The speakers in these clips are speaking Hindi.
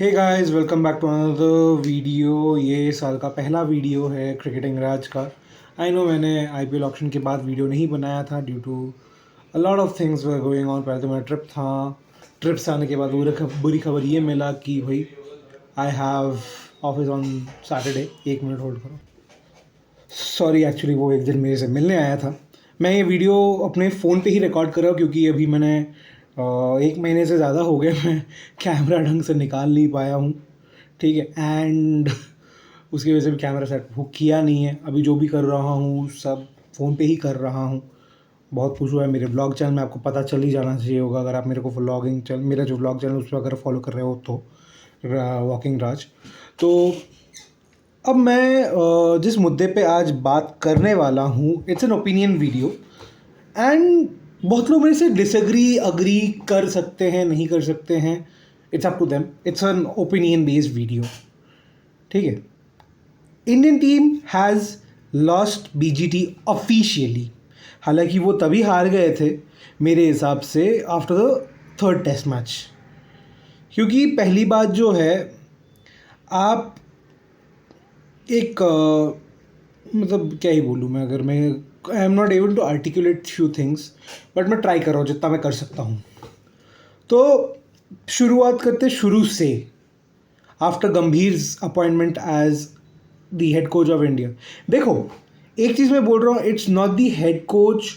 Hey guys, welcome back to another video. ये साल का पहला वीडियो है क्रिकेटिंग राज का। आई नो मैंने आईपीएल ऑक्शन के बाद वीडियो नहीं बनाया था due to a lot of things were going on. पहले तो मेरा ट्रिप था। ट्रिप से आने के बाद बुरी खबर ये मिला कि भाई I have office on Saturday. 1 minute hold करो। सॉरी, एक्चुअली वो एक दिन मेरे से मिलने आया था। मैं ये वीडियो अपने फ़ोन पे ही रिकॉर्ड कर रहा हूँ क्योंकि अभी मैंने 1 महीने से ज़्यादा हो गया मैं कैमरा ढंग से निकाल नहीं पाया हूँ। ठीक है, एंड उसकी वजह से भी कैमरा सेट बुक किया नहीं है। अभी जो भी कर रहा हूँ सब फ़ोन पे ही कर रहा हूँ। बहुत कुछ हुआ है मेरे ब्लॉग चैनल में, आपको पता चल ही जाना चाहिए होगा अगर आप मेरे को व्लॉगिंग चैनल, मेरा जो ब्लॉग चैनल उस पर अगर फॉलो कर रहे हो तो वॉकिंग राज। तो अब मैं जिस मुद्दे पे आज बात करने वाला हूँ, it's an opinion video and बहुत लोग मेरे से डिसएग्री अग्री कर सकते हैं, नहीं कर सकते हैं, it's up to them. It's an opinion based video. ठीक है, Indian team has lost BGT officially. हालांकि वो तभी हार गए थे मेरे हिसाब से after the third test match, क्योंकि पहली बात जो है, आप एक मतलब क्या ही बोलूँ मैं, अगर मैं I am not able to articulate few things, but मैं ट्राई कर रहा हूँ जितना मैं कर सकता हूँ। तो शुरुआत करते शुरू से, after Gambhir appointment as the head coach of India. देखो, एक चीज़ मैं बोल रहा हूँ, it's not the head coach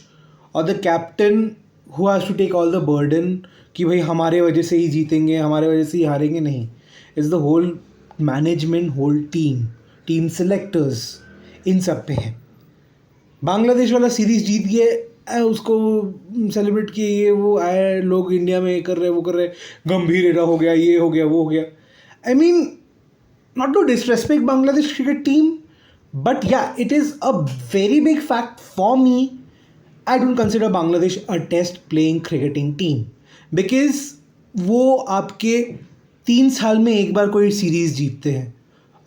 और the captain who has to take all the burden कि भाई हमारे वजह से ही जीतेंगे, हमारे वजह से ही हारेंगे। नहीं, it's the whole management, whole team selectors, इन सब पे है। बांग्लादेश वाला सीरीज जीत गए, उसको सेलिब्रेट किए, ये वो आए लोग इंडिया में, ये कर रहे वो कर रहे, गंभीर एरा हो गया, ये हो गया वो हो गया। I mean, not to disrespect Bangladesh cricket team, but या it is a very big fact for me. I don't consider Bangladesh a test playing cricketing team because वो आपके 3 साल में एक बार कोई सीरीज जीतते हैं।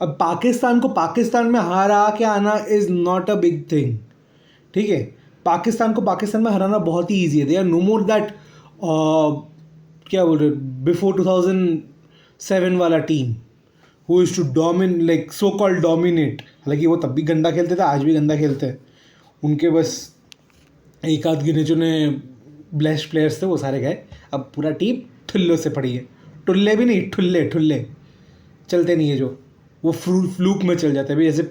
अब पाकिस्तान को पाकिस्तान में हरा के आना is not a big thing. ठीक है, पाकिस्तान को पाकिस्तान में हराना बहुत ही ईजी है। They are no more that क्या बोल रहे, बिफोर 2007 वाला team who is to dominate, like so called dominate. हालांकि वो तब भी गंदा खेलते थे, आज भी गंदा खेलते हैं। उनके बस एक आध गिने चुने ब्लेस्ड प्लेयर्स थे, वो सारे गए। अब पूरा टीम ठुल्लों से पड़ी है। टुल्ले भी नहीं, ठुल्ले ठुल्ले चलते नहीं है जो, वो फ्लूक में चल जाते हैं भाई। जैसे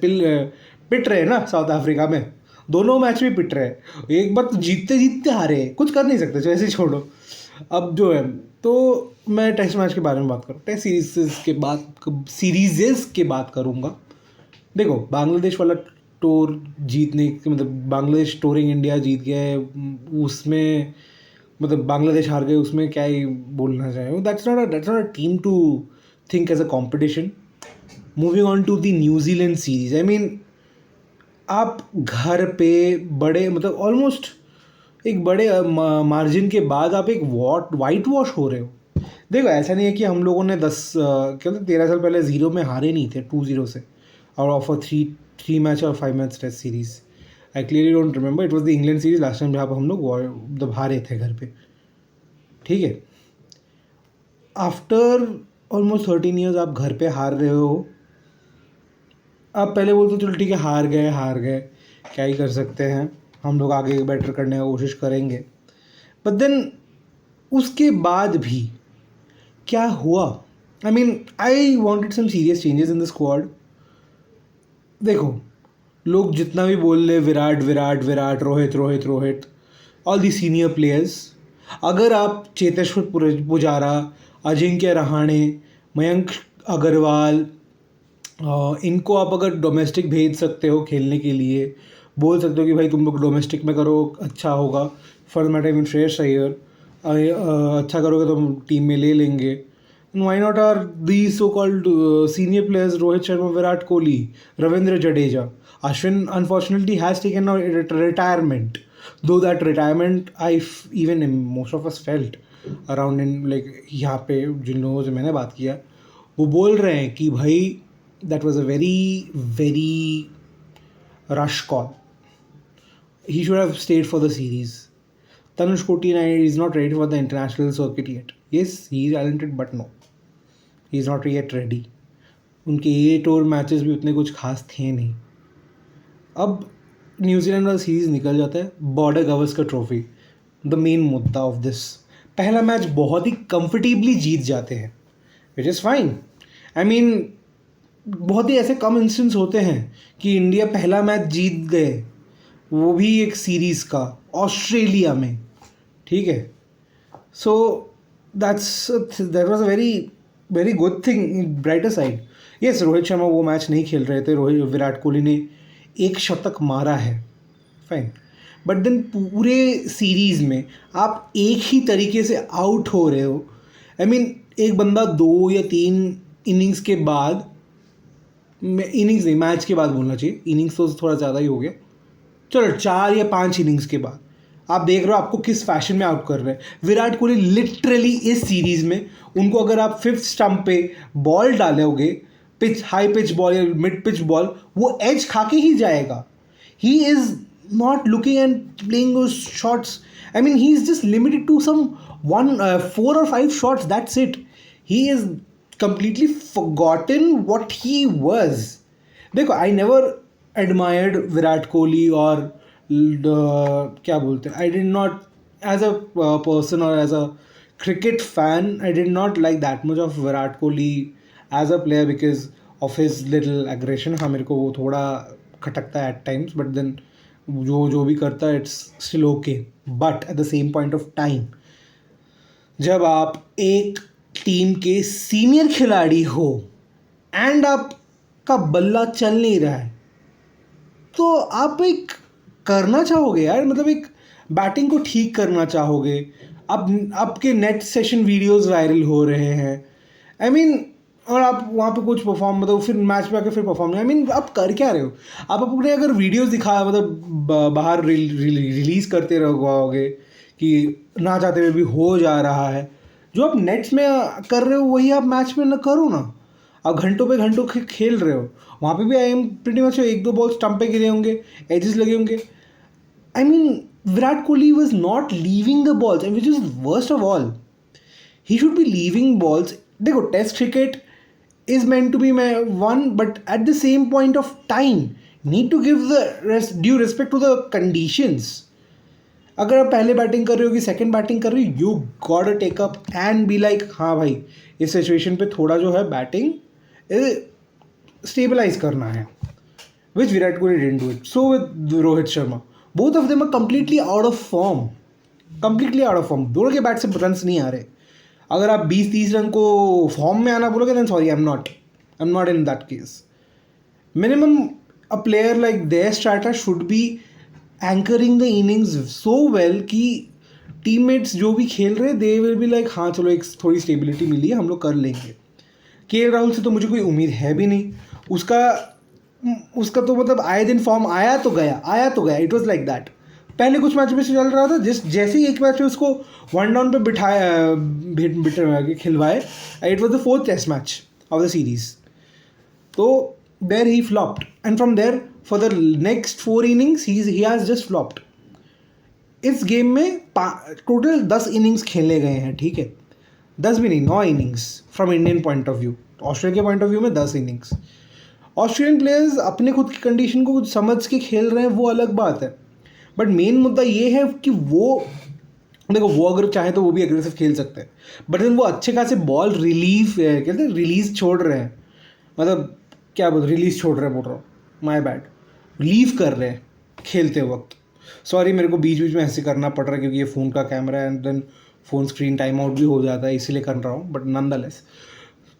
पिट रहे हैं ना साउथ अफ्रीका में, दोनों मैच में पिट रहे हैं। एक बार तो जीतते जीतते हारे, कुछ कर नहीं सकते, ऐसे ही छोड़ो। अब जो है, तो मैं टेस्ट मैच के बारे में बात करूँ, टेस्ट सीरीजेस के बात करूँगा। देखो, बांग्लादेश वाला टूर जीतने के मतलब, बांग्लादेश टूरिंग इंडिया जीत गया है, उसमें मतलब बांग्लादेश हार गए, उसमें क्या ही बोलना चाहे। That's not a team to think as a competition. Moving on to the New Zealand series, I mean, आप घर पे बड़े मतलब ऑलमोस्ट एक बड़े मार्जिन के बाद आप एक वाइट वॉश हो रहे हो। देखो, ऐसा नहीं है कि हम लोगों ने 13 साल पहले 0 में हारे नहीं थे, 2-0 से, और ऑफर थ्री मैच और 5 match test series. I clearly don't remember, it was the England series last time जहाँ पर हम लोग जब हारे थे घर पे। ठीक है, आफ्टर ऑलमोस्ट 13 ईयर्स आप घर पे हार रहे हो। आप पहले बोलते चलो ठीक है, हार गए, क्या ही कर सकते हैं, हम लोग आगे बेटर करने की कोशिश करेंगे। बट देन उसके बाद भी क्या हुआ? I mean, I wanted some serious changes in the squad. देखो, लोग जितना भी बोल रहे, Virat Virat Virat, Rohit Rohit Rohit, all the senior players, अगर आप चेतेश्वर पुजारा, अजिंक्य रहाणे, मयंक अग्रवाल, इनको आप अगर डोमेस्टिक भेज सकते हो खेलने के लिए, बोल सकते हो कि भाई तुम लोग डोमेस्टिक में करो, अच्छा होगा। Format, I mean Shreyas Iyer, अच्छा करोगे तो हम टीम में ले लेंगे। Why not are the so called senior players, Rohit Sharma, Virat Kohli, Ravindra Jadeja, Ashwin unfortunately has taken retirement, though that retirement I even most of us felt around in, like यहाँ पे जिन लोगों से मैंने बात किया, वो बोल रहे हैं कि भाई that was a very rush call. He should have stayed for the series. Tanush Kotti is not ready for the international circuit yet. Yes, he is talented, but no, he is not yet ready. उनके 8 और मैचेस भी उतने कुछ खास थे नहीं. अब न्यूजीलैंड वाला सीरीज़ निकल जाता है. Border Gavaskar trophy, the main मुद्दा ऑफ दिस. पहला मैच बहुत ही कंफर्टेबली जीत जाते हैं, which is fine. I mean बहुत ही ऐसे कम इंस्टेंस होते हैं कि इंडिया पहला मैच जीत गए, वो भी एक सीरीज़ का, ऑस्ट्रेलिया में. ठीक है. So that was a very very good thing, brighter side. Yes, Rohit Sharma वो मैच नहीं खेल रहे थे. विराट कोहली ने एक शतक मारा है, फाइन. बट देन पूरे सीरीज़ में आप एक ही तरीके से आउट हो रहे हो. आई मीन एक बंदा 2 या 3 इनिंग्स के बाद, इनिंग्स नहीं, मैच के बाद बोलना चाहिए, इनिंग्स तो थोड़ा ज़्यादा ही हो गया, चलो 4 या 5 इनिंग्स के बाद आप देख रहे हो आपको किस फैशन में आउट कर रहे हैं. विराट कोहली लिटरली इस सीरीज़ में, उनको अगर आप 5th स्टंप पे बॉल डालोगे, पिच हाई पिच बॉल या मिड पिच बॉल, वो एज खा के ही जाएगा. He is not looking and playing shots. I mean he is just limited to some 4 or 5 shots, that's it. He is completely forgotten what he was. देखो, I never admired Virat Kohli और क्या बोलते हैं, I did not as a person और as a cricket fan, I did not like that much of Virat Kohli as a player because of his little aggression. हाँ, मेरे को वो थोड़ा खटकता है एट टाइम्स, बट देन जो भी करता है it's still okay. But at the same point of time, जब आप एक टीम के सीनियर खिलाड़ी हो एंड आपका बल्ला चल नहीं रहा है, तो आप एक करना चाहोगे यार, मतलब एक बैटिंग को ठीक करना चाहोगे. अब आपके नेट सेशन वीडियोस वायरल हो रहे हैं. आई मीन और आप वहाँ पे कुछ परफॉर्म, मतलब फिर मैच में आके फिर परफॉर्म नहीं. आई मीन आप कर क्या रहे हो? आप अपने अगर वीडियोस दिखा, मतलब बाहर रिलीज़ करते रहोगे कि ना चाहते हुए भी हो जा रहा है, जो आप नेट्स में कर रहे हो वही आप मैच में न करो ना. आप घंटों पे घंटों खेल रहे हो, वहाँ पे भी I am pretty much 1-2 ball stump पे गिरे होंगे, एजेस लगे होंगे. I mean Virat Kohli was not leaving the balls, which is worst of all. He should be leaving balls. देखो, test cricket is meant to be won, but at the same point of time need to give the due respect to the conditions. अगर आप पहले बैटिंग कर रहे हो कि सेकंड बैटिंग कर रहे हो, you got a take up and be like, हाँ भाई इस सिचुएशन पे थोड़ा जो है बैटिंग स्टेबलाइज करना है, which Virat Kohli didn't do it. So with Rohit Sharma, both of them are completely out of form, completely out of form. दोनों के बैट से रन नहीं आ रहे. अगर आप 20-30 रन को फॉर्म में आना बोलोगे, then sorry, I am not in that case. Minimum a player like there starter should be anchoring the innings so well कि टीममेट्स जो भी खेल रहे दे विल बी लाइक, हाँ चलो एक थोड़ी स्टेबिलिटी मिली है, हम लोग कर लेंगे. के राहुल से तो मुझे कोई उम्मीद है भी नहीं. उसका तो मतलब आए दिन फॉर्म आया तो गया. It was like that. पहले कुछ मैच में से चल रहा था, जैसे ही एक मैच में उसको 1 डाउन पे बिठाया खिलवाए, it was the 4th test match of the series. तो there he flopped, and from there for the next 4 innings he has just flopped. इस गेम में टोटल 10 इनिंग्स खेले गए हैं, ठीक है, 10 भी नहीं, 9 innings from Indian point of view. Australia के पॉइंट ऑफ व्यू में 10 इनिंग्स. ऑस्ट्रेलियन प्लेयर्स अपने खुद की कंडीशन को कुछ समझ के खेल रहे हैं, वो अलग बात है. बट मेन मुद्दा ये है कि वो देखो, वो अगर चाहे तो वो भी एग्रेसिव खेल सकते हैं, बट देन वो अच्छे खासे बॉल रिलीज छोड़ रहे हैं. मतलब क्या रिलीज छोड़ रहे हैं बोल रहा हूँ, माय बैड, लीव कर रहे हैं खेलते वक्त. सॉरी, मेरे को बीच बीच में ऐसे करना पड़ रहा है क्योंकि ये फ़ोन का कैमरा है and then phone screen time out भी हो जाता है, इसीलिए कर रहा हूँ. बट नॉनदलेस,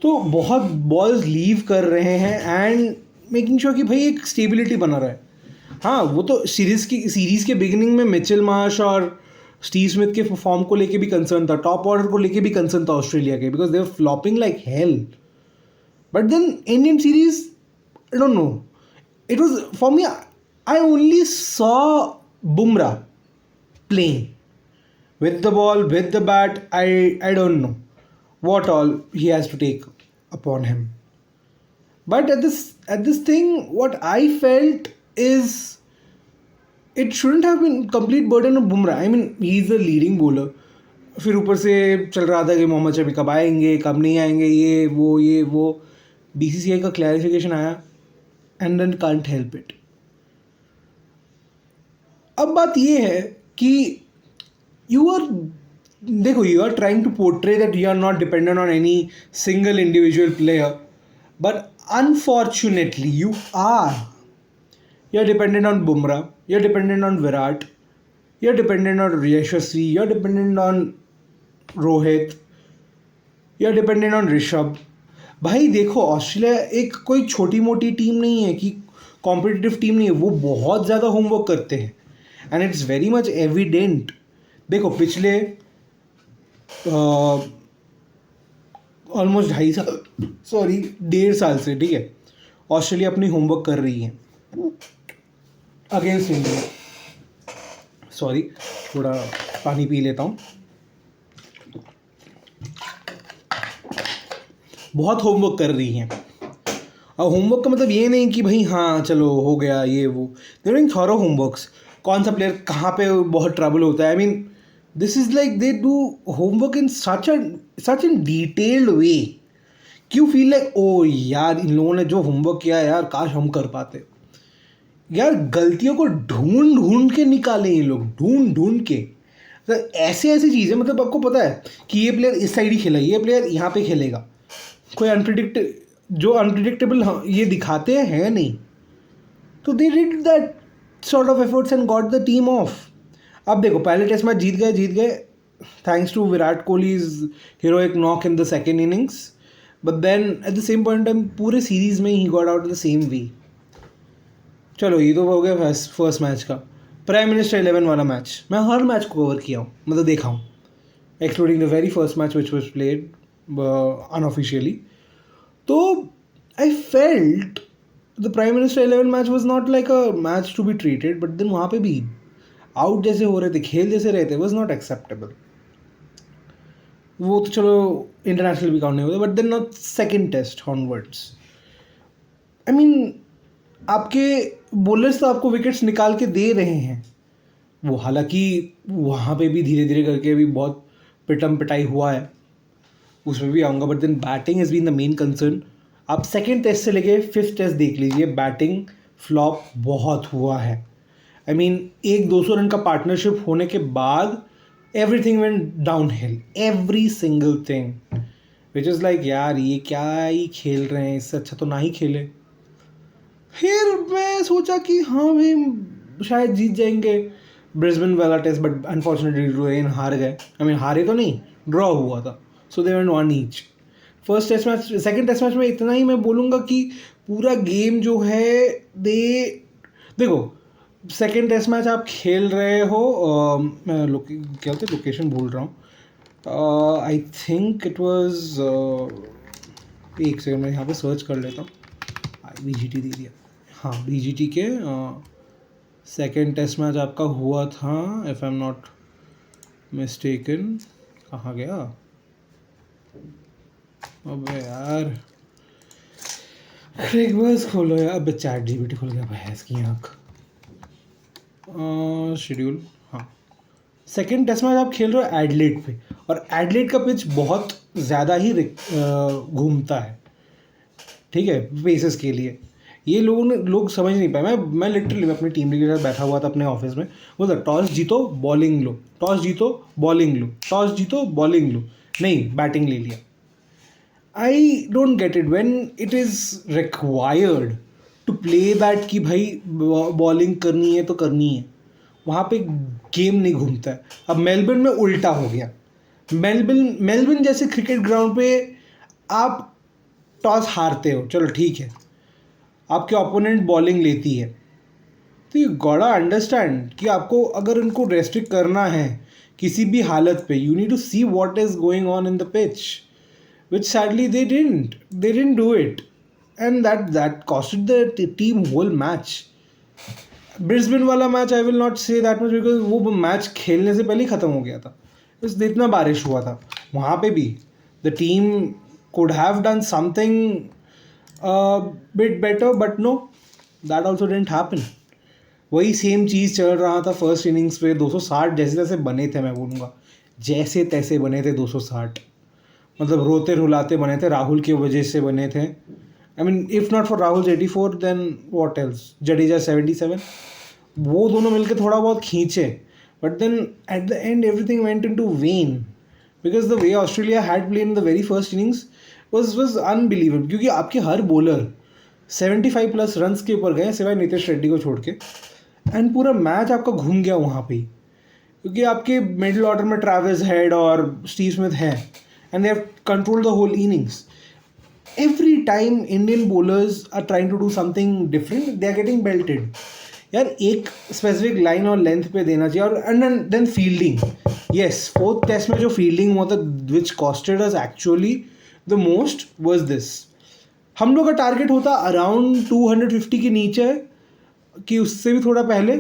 तो बहुत बॉल्स लीव कर रहे हैं एंड मेकिंग श्योर कि भाई एक स्टेबिलिटी बना रहा है. हाँ, वो तो सीरीज़ के बिगिनिंग में मिचेल मार्श और स्टीव स्मिथ के फॉर्म को लेके भी कंसर्न था, टॉप ऑर्डर को लेके भी कंसर्न था ऑस्ट्रेलिया के, because they were flopping like hell. But then Indian series, I don't know, it was for me, I only saw Bumrah playing with the ball, with the bat. I don't know what all he has to take upon him. But at this thing, what I felt is it shouldn't have been complete burden of Bumrah. I mean, he's the leading bowler. फिर ऊपर से चल रहा था कि मोहम्मद शमी कब आएंगे कब नहीं आएंगे, ये वो बीसीसीआई का क्लैरिफिकेशन आया and then can't help it. अब बात ये है कि यू आर देखो, you are trying to portray that you are not dependent on any single individual player, but unfortunately you are dependent on Bumrah, you are dependent on Virat, you are dependent on Yashasvi, you are dependent on Rohit, you are dependent on Rishabh। भाई देखो, ऑस्ट्रेलिया एक कोई छोटी मोटी टीम नहीं है कि कॉम्पिटिटिव टीम नहीं है, वो बहुत ज़्यादा होमवर्क करते हैं and it's very much evident. देखो पिछले ऑलमोस्ट 1.5 साल से, ठीक है, ऑस्ट्रेलिया अपनी होमवर्क कर रही है अगेंस्ट इंडिया। सॉरी, थोड़ा पानी पी लेता हूँ। बहुत होमवर्क कर रही हैं। और होमवर्क का मतलब ये नहीं कि भाई हाँ चलो हो गया ये वो, दे डूइंग थॉरो होमवर्क्स। कौन सा प्लेयर कहाँ पे बहुत ट्रबल होता है, I mean this is like they do homework in such in detailed वे कि यू फील लाइक ओ यार इन लोगों ने जो होमवर्क किया है यार, काश हम कर पाते। यार गलतियों को ढूंढ ढूंढ के निकाले ये लोग, ढूंढ ढूंढ के। तो ऐसी ऐसी चीज़ें, मतलब आपको पता है कि ये प्लेयर इस साइड ही खेला, ये प्लेयर यहाँ पे खेलेगा, कोई अनप्रिडिक्टेबल ये दिखाते हैं नहीं। तो they did that sort of efforts and got the team off. अब देखो पहले टेस्ट मैच जीत गए thanks to Virat Kohli's heroic knock in the second innings, but then at the same point time पूरे सीरीज में ही got out the same way. चलो ये तो हो गया फर्स्ट मैच का। प्राइम मिनिस्टर 11 वाला मैच मैं हर मैच को कवर किया हूँ, मतलब देखा हूँ, excluding the very first match which was played unofficially. तो I felt the prime minister 11 match was not like a match to be treated, but then वहाँ पे भी आउट जैसे हो रहे थे, खेल जैसे रहे थे, वॉज नॉट एक्सेप्टेबल। वो तो चलो इंटरनेशनल भी काउंट नहीं होता, but then not second test onwards. I mean आपके बॉलर्स तो आपको विकेट्स निकाल के दे रहे हैं, वो हालांकि वहाँ पे भी धीरे धीरे करके भी बहुत पिटम पिटाई हुआ है, उसमें भी आऊँगा, but then batting is been the main concern. आप सेकेंड टेस्ट से लेके फिफ्थ टेस्ट देख लीजिए, बैटिंग फ्लॉप बहुत हुआ है। आई मीन एक 200 रन का पार्टनरशिप होने के बाद everything went down hill, every single thing, which is like यार ये क्या ही खेल रहे हैं, इससे अच्छा तो ना ही खेले। फिर मैं सोचा कि हाँ भाई शायद जीत जाएंगे ब्रिस्बेन वाला टेस्ट, बट अनफॉर्चुनेटली रेन हार गए। आई मीन हारे तो नहीं, ड्रॉ हुआ था, so they went 1 each. First test match, second test match में इतना ही मैं बोलूँगा कि पूरा गेम जो है देखो सेकंड टेस्ट मैच आप खेल रहे हो, मैं क्या होता है लोकेशन भूल रहा हूँ, आई थिंक इट वाज, एक सेकंड मैं यहाँ पे सर्च कर लेता हूँ, BGT दे दिया, हाँ BGT के सेकेंड टेस्ट मैच आपका हुआ था, if I am not mistaken. कहाँ गया अबे यार, एक बस खोलो यार, अब चैट GPT खुल गया भैंस की आँख। शेड्यूल, हाँ सेकेंड टेस्ट मैच आप खेल रहे हो एडलेड पे, और एडलेड का पिच बहुत ज़्यादा ही घूमता है, ठीक है, पेसेस के लिए। ये लोग समझ नहीं पाए। मैं लिटरली अपनी टीम के साथ बैठा हुआ था अपने ऑफिस में, बोला टॉस जीतो बॉलिंग लो, टॉस जीतो बॉलिंग लो, टॉस जीतो बॉलिंग लो, नहीं बैटिंग ले लिया। I don't get it when it is required to play that कि भाई बॉलिंग करनी है तो करनी है, वहाँ पे गेम नहीं घूमता है। अब मेलबर्न में उल्टा हो गया। मेलबर्न जैसे क्रिकेट ग्राउंड पे आप टॉस हारते हो, चलो ठीक है, आपके ओपोनेंट बॉलिंग लेती है, तो यू गॉटा अंडरस्टैंड कि आपको अगर उनको रेस्ट्रिक्ट करना है किसी भी हालत पे, you need to see what is going on in the pitch, which sadly they didn't do it, and that costed the team whole match. Brisbane वाला match I will not say that much, because वो मैच खेलने से पहले ही ख़त्म हो गया था, इतना बारिश हुआ था वहाँ पे भी। The team could have done something bit better, but no, that also didn't happen. वही सेम चीज़ चल रहा था फर्स्ट इनिंग्स पे, 260 जैसे जैसे बने थे मैं बोलूँगा, जैसे तैसे बने थे 260, मतलब रोते रुलाते बने थे, राहुल की वजह से बने थे. I mean if not for Rahul 84 then what else, Jadeja 77, वो दोनों मिलकर थोड़ा बहुत खींचे. But then at the end everything went in to vain, because the way Australia had play in the very first innings was unbelievable. क्योंकि आपके हर बॉलर 75 प्लस रन्स के ऊपर गए सिवाय नीतीश रेड्डी को छोड़ के, एंड पूरा मैच आपका घूम गया वहाँ पे. क्योंकि आपके मिडिल ऑर्डर में ट्रैविस हेड और स्टीव स्मिथ हैं, and they have control the whole innings. Every time Indian bowlers are trying to do something different, they are getting belted. यार एक स्पेसिफिक लाइन और लेंथ पे देना चाहिए. और and then fielding, yes, fourth test में जो फील्डिंग हुआ था which costed us actually the most was this. हम लोग का टारगेट होता अराउंड 250 के नीचे है, कि उससे भी थोड़ा पहले.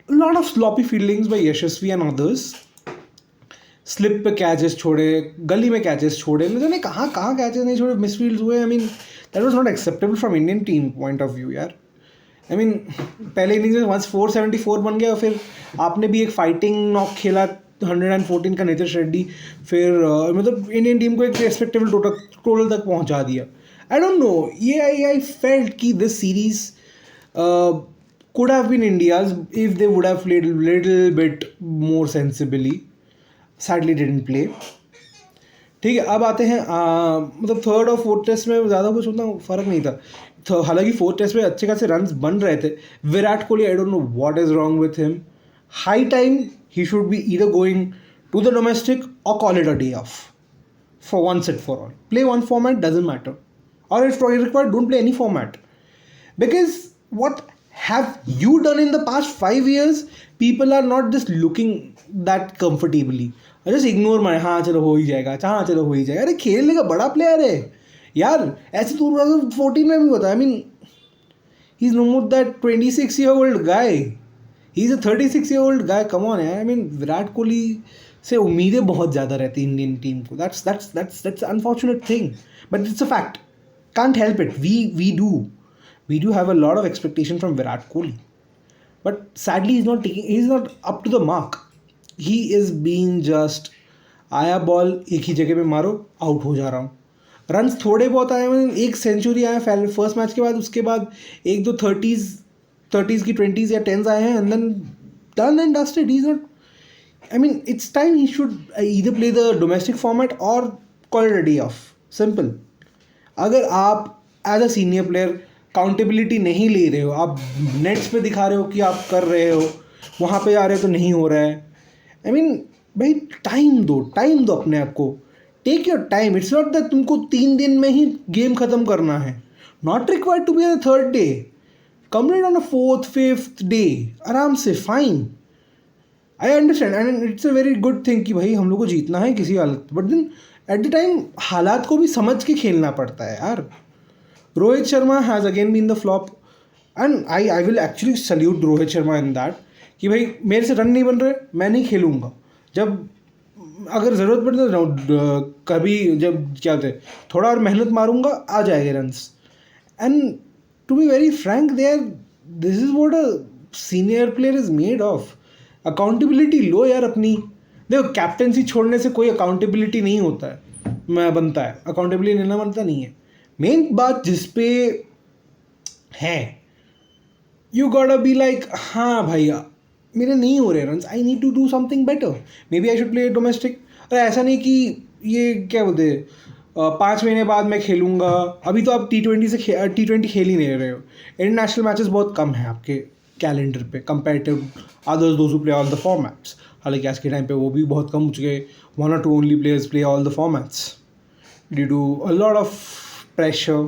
Lot of sloppy fieldings by Yashasvi and others. Slip पे कैचेस छोड़े, गली में कैचेस छोड़े, न जाने कहाँ कहाँ कैचेस नहीं छोड़े, मिसफील्ड्स हुए. I mean that was not acceptable from Indian team point of view यार. आई मीन पहले इनिंग्स में वंस 474 बन गया, फिर आपने भी एक फाइटिंग नॉक खेला 114 का नीतीश रेड्डी, फिर मतलब इंडियन टीम को एक रेस्पेक्टेबल टोटल तक पहुंचा दिया. आई डोंट नो, ये आई फेल्ट कि this series could have been India's if they would have played a little bit more sensibly. Sadly didn't play. ठीक है, अब आते हैं मतलब थर्ड और फोर्थ टेस्ट में ज़्यादा कुछ उतना फ़र्क नहीं था. तो हालांकि फोर्थ टेस्ट में अच्छे खासे रन्स बन रहे थे. Virat Kohli, I don't know what is wrong with him. High time he should be either going to the domestic or call it a day off for once and for all. Play one format, doesn't matter. Or if required, don't play any format. Because what have you done in the past 5 years? People are not just looking that comfortably. Just ignore my, हाँ चलो हो ही जाएगा, हाँ चलो हो ही जाएगा. अरे खेलने का बड़ा प्लेयर है यार. ऐसे 2014 में भी होता है. I mean, he's no more that 26-year-old guy. He's a 36-year-old guy. Come on यार. I mean, विराट कोहली से उम्मीदें बहुत ज़्यादा रहती है इंडियन टीम को. that's unfortunate thing, but it's a fact. Can't help it. We do have a lot of expectation from Virat Kohli, but sadly he's not up to the mark. He is being just आया बॉल एक ही जगह पे मारो, आउट हो जा रहा हूँ. रन्स थोड़े बहुत आए, एक सेंचुरी आया फर्स्ट मैच के बाद, उसके बाद एक दो 30s की 20s या 10s आए हैं, and then done and dusted. He's not. I mean, it's time he should either play the domestic format or call it a day off. Simple. अगर आप as a senior player accountability नहीं ले रहे हो, आप नेट्स पे दिखा रहे हो कि आप कर रहे हो, वहाँ पे जा रहे हो तो नहीं हो रहा है. आई मीन भाई टाइम दो अपने आप को. Take your time. It's not that तुमको 3 दिन में ही गेम ख़त्म करना है. Not required to be on third day. Complete on a 4th 5th day आराम से, fine. I understand and it's a very good thing कि भाई हम लोग को जीतना है किसी हालत. But then at the time हालात को भी समझ के खेलना पड़ता है यार. Rohit Sharma has again been the flop, and I will actually salute Rohit Sharma in that कि भाई मेरे से रन नहीं बन रहे, मैं नहीं खेलूँगा. जब अगर ज़रूरत पड़े तो कभी जब क्या होते थोड़ा और मेहनत मारूंगा, आ जाएंगे runs. And to be very frank there, this is what a senior player is made of. Accountability लो यार अपनी. देखो कैप्टेंसी छोड़ने से कोई अकाउंटेबिलिटी नहीं होता है, मैं बनता है अकाउंटेबिलिटी लेना बनता नहीं है. मेन बात जिस पे है, यू गॉट बी लाइक हाँ भैया मेरे नहीं हो रहे runs, I need to do something better, maybe I should play domestic. और ऐसा नहीं कि ये क्या बोलते 5 महीने बाद मैं खेलूँगा. अभी तो आप T20 खेल ही नहीं रहे हो. इंटरनेशनल मैचेस बहुत कम हैं आपके कैलेंडर पे comparative others those who play all the formats. हालांकि आज के टाइम पे वो भी बहुत कम हो चुके. 1 or 2 only players play all the formats due to a lot of pressure.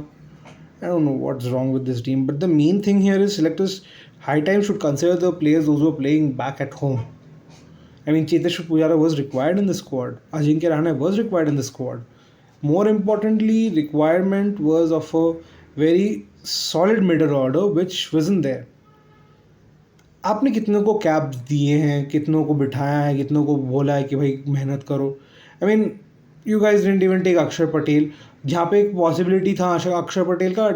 I don't know what's wrong with this team, but the main thing here is selectors high time should consider the players those who are playing back at home. I mean, Cheteshwar Pujara was required in the squad. Ajinkya Rahane was required in the squad. More importantly, requirement was of a very solid middle order which wasn't there. आपने कितनों को कैप्स दिए हैं, कितनों को बिठाया है, कितनों को बोला है कि भाई मेहनत करो. I mean you guys didn't even take Akshar Patel, जहाँ पे एक पॉसिबिलिटी था अक्षर पटेल का,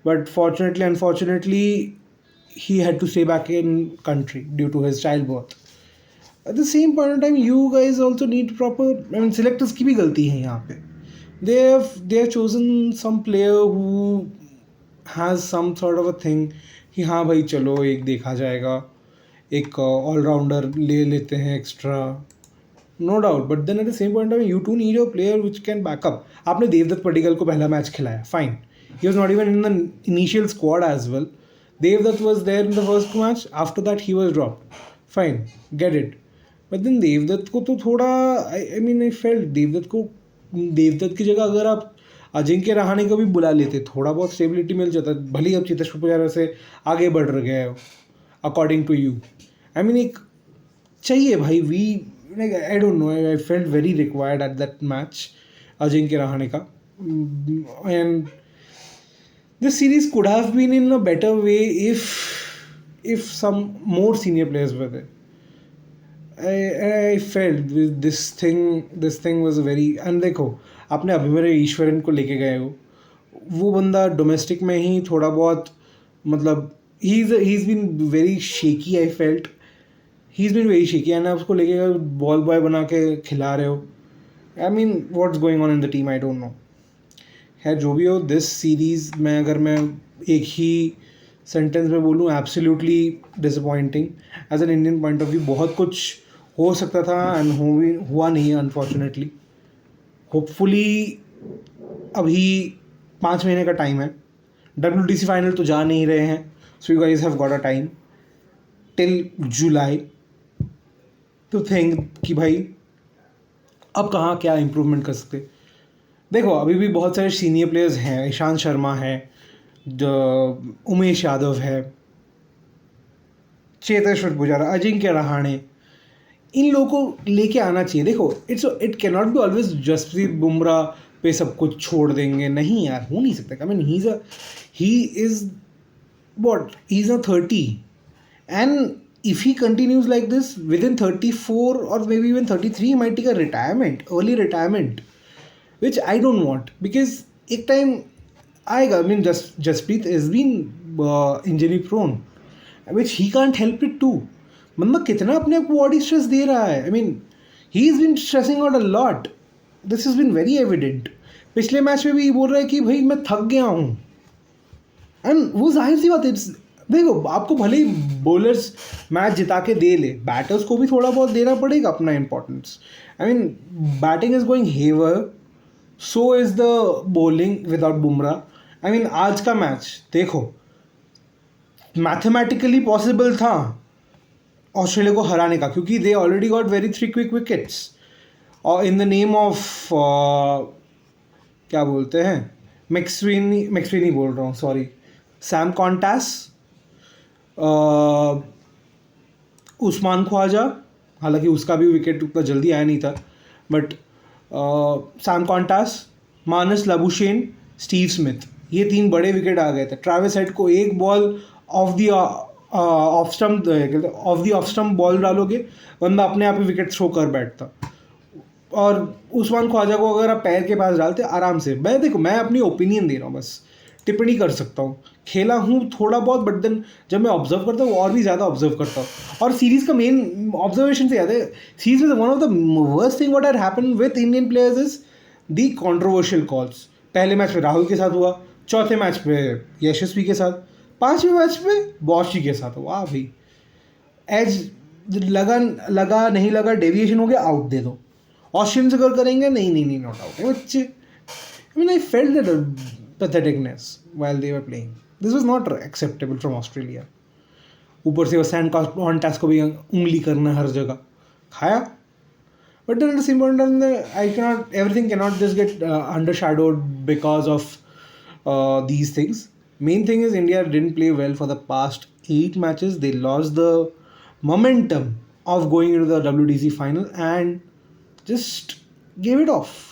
but fortunately unfortunately he had to stay back in country due to his child birth. At the same point of time you guys also need proper, I mean selectors की भी गलती है यहाँ पे. They have chosen some player who has some sort of a thing कि हाँ भाई चलो एक देखा जाएगा, एक ऑलराउंडर ले लेते हैं extra. No doubt, but then at the same point of you too need a player which can backup. आपने देवदत्त पडिक्कल को पहला मैच खिलाया, fine. He was not even in the initial squad as well. Devdutt was there in the first match. After that, he was dropped. Fine, get it. But then Devdutt को तो थोड़ा I mean I felt Devdutt की जगह अगर आप अजिंक्य रहाणे को भी बुला लेते, थोड़ा बहुत स्टेबिलिटी मिल जाता. भले ही अब चेतेश्वर पुजारा से आगे बढ़ गए हो according to you. I mean एक चाहिए भाई. We I don't know, I felt very required at that match Ajinkya Rahane का. एंड this series could have been in a better way if some more senior players were there. I felt this thing was very. And देखो, आपने अभिमन्यु ईश्वरन को लेके गए हो, वो बंदा डोमेस्टिक में ही थोड़ा बहुत मतलब he's been very shaky. I felt he's been very shaky and आप उसको लेके गए बॉल बॉय बना के खिला रहे हो. I mean what's going on in the team, I don't know. है जो भी हो, दिस सीरीज़ में अगर मैं एक ही सेंटेंस में बोलूँ, absolutely disappointing. As an Indian point of view बहुत कुछ हो सकता था एंड हुआ नहीं अनफॉर्चुनेटली. होपफुली अभी 5 महीने का टाइम है. WTC फाइनल तो जा नहीं रहे हैं, so you guys have got a time till July to think कि भाई अब कहाँ क्या इम्प्रूवमेंट कर सकते. देखो अभी भी बहुत सारे सीनियर प्लेयर्स हैं. ईशांत शर्मा है, उमेश यादव है, चेतेश्वर पुजारा, अजिंक्य रहाणे. इन लोगों को लेके आना चाहिए. देखो it cannot be always Jasprit Bumrah पे सब कुछ छोड़ देंगे. नहीं यार, हो नहीं सकता. आई mean he is what he's a 30 and if he continues like this within 34 or maybe even 33 he might take a early retirement, which I don't want because एक time आएगा. I mean Jasprit has been injury prone, which he can't help it too. मतलब कितना अपने आप बॉडी स्ट्रेस दे रहा है. I mean he has been stressing out a lot. This has been very evident. पिछले मैच में भी बोल रहा है कि भाई मैं थक गया हूँ. एंड वो जाहिर सी बात है. देखो आपको भले ही बॉलर्स मैच जिता के दे ले, बैटर्स को भी थोड़ा बहुत देना पड़ेगा अपना importance. I mean batting is going heavier, so is the bowling without Bumrah. I mean आज का मैच देखो, मैथमेटिकली पॉसिबल था ऑस्ट्रेलिया को हराने का, क्योंकि they already got very 3 quick wickets और इन द नेम ऑफ क्या बोलते हैं, मैक्सवेनी बोल रहा हूँ, sorry, Sam Konstas, Usman Khawaja. हालांकि उसका भी विकेट उतना जल्दी आया नहीं था, but Sam Konstas, Marnus Labuschagne, Steve Smith, ये 3 बड़े विकेट आ गए थे. ट्रैविस हेड को एक ball of the off stump ball डालोगे, बंदा अपने आप ही विकेट थ्रो कर बैठता. और उस्मान ख्वाजा को अगर आप पैर के पास डालते आराम से. मैं अपनी ओपिनियन दे रहा हूँ, बस टिप्पणी कर सकता हूँ. खेला हूँ थोड़ा बहुत, बट देन जब मैं ऑब्जर्व करता हूँ और भी ज़्यादा ऑब्जर्व करता हूँ. और सीरीज़ का मेन ऑब्जर्वेशन से याद है, सीरीज में one of the worst thing what had happened with Indian players is the controversial calls. पहले मैच में राहुल के साथ हुआ, चौथे मैच पे यशस्वी के साथ, 5वें मैच में बॉशी के साथ. वाह भाई, एज लगा नहीं लगा, डेविएशन हो गया, आउट दे दो. ऑस्ट्रेलियन से अगर करेंगे नहीं नॉट आउट. बच्चे, आई mean I felt that patheticness while they were playing. This was not acceptable from Australia. ऊपर से वो सैम कॉन्टास को भी उंगली करना हर जगह खाया. But then at the same point in time, everything cannot just get undershadowed because of these things. Main thing is India didn't play well for the past 8 matches. They lost the momentum of going into the WTC final and just gave it off.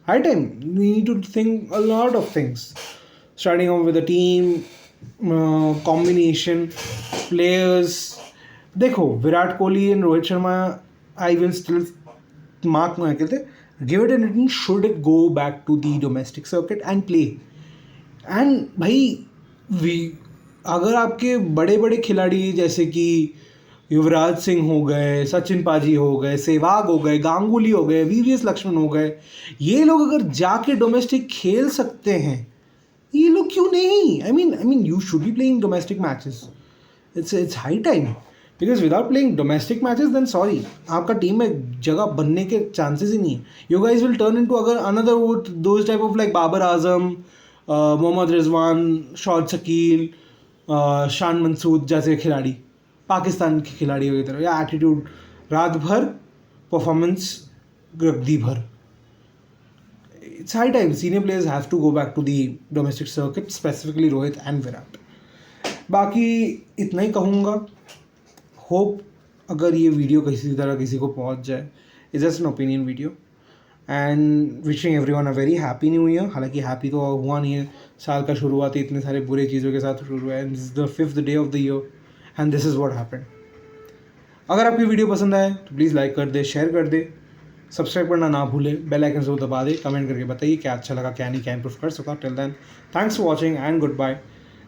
High time. We need to think a lot of things. Starting off with the team, combination, players. देखो Virat Kohli and Rohit Sharma, I will still mark my कहते give it an inning, should go back to the domestic circuit and play. And भाई अगर आपके बड़े बड़े खिलाड़ी जैसे कि युवराज सिंह हो गए, सचिन पाजी हो गए, सहवाग हो गए, गांगुली हो गए, वीवीएस लक्ष्मण हो गए, ये लोग अगर जाके डोमेस्टिक खेल सकते हैं, ये लोग क्यों नहीं? I mean you should be playing domestic matches. It's high time. Because without playing domestic matches then sorry, आपका टीम में जगह बनने के चांसेस ही नहीं है. You guys will turn in to अगर another those type of like Babar Azam, Mohammad Rizwan, Saud Shakeel, Shan Masood जैसे खिलाड़ी, पाकिस्तान के खिलाड़ियों की तरह, या एटीट्यूड रात भर, परफॉर्मेंस गद्दी भर. It's high time senior players have to go back to the domestic circuit, specifically Rohit and Virat. बाकी इतना ही कहूँगा. होप अगर ये वीडियो किसी तरह किसी को पहुँच जाए. It's just an opinion video. And wishing everyone a very happy new year. हालांकि हैप्पी तो हुआ नहीं है, साल का शुरुआत ही इतने सारे बुरे चीज़ों के साथ शुरू हुआ है. This is the 5th day of the year and this is what happened. अगर आपकी वीडियो पसंद आए तो प्लीज़ लाइक कर दे, शेयर कर दे, सब्सक्राइब करना ना भूले, बेल आइकन जरूर दबा दे, कमेंट करके बताइए क्या अच्छा लगा, क्या नहीं, क्या इंप्रूव कर सकता. Till then, thanks for watching and goodbye.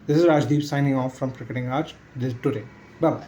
This is Rajdeep signing off from cricketing Raj today. Bye bye.